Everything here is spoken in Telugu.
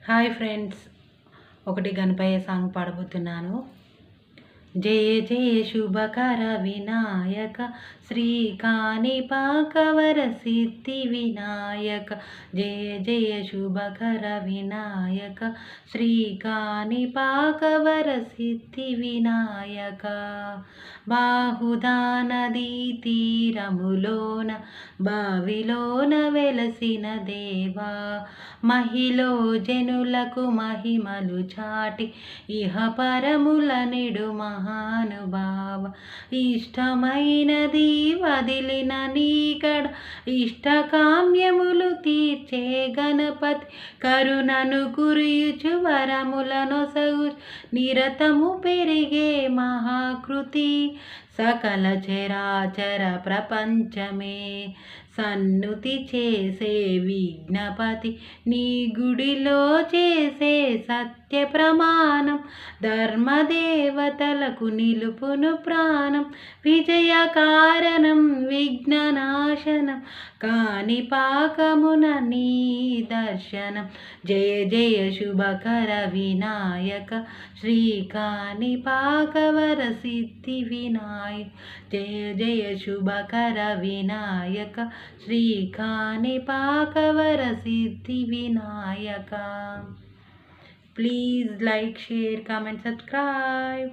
హాయ్ ఫ్రెండ్స్, ఒకటి గణపయ్య సాంగ్ పాడబోతున్నాను. జయ జయ శుభకర వినాయక శ్రీకాణిపాకవర సిద్ధి వినాయక. జయ జయ శుభకర వినాయక శ్రీకాణిపాకవర సిద్ధి వినాయక. బాహుదా నదీ తీరములోన బావిలోన వెలసిన దేవా, మహిలో జనులకు మహిమలు చాటి ఇహ పరముల నిడు మహానుభావ. ఇష్టమైనది వదిలిన నీకడ ఇష్టకామ్యములు తీర్చే గణపతి, కరుణను కురియుచు వరములనొసగు నిరతము పెరిగే మహాకృతి. సకల చరాచర ప్రపంచమే సన్నుతి చేసే విఘ్నపతి, నీ గుడిలో చేసే సత్య ప్రమాణం ధర్మదేవతలకు నిలుపును ప్రాణం. విజయ కారణం విఘ్ననాశనం కాణిపాకమున నీ దర్శనం. జయ జయ శుభకర వినాయక శ్రీకాణిపాకవర సిద్ధి వినాయక. జయ జయ శుభకర వినాయక శ్రీకాణిపాకవర సిద్ధి Vinayaka. Please like, share, comment, subscribe.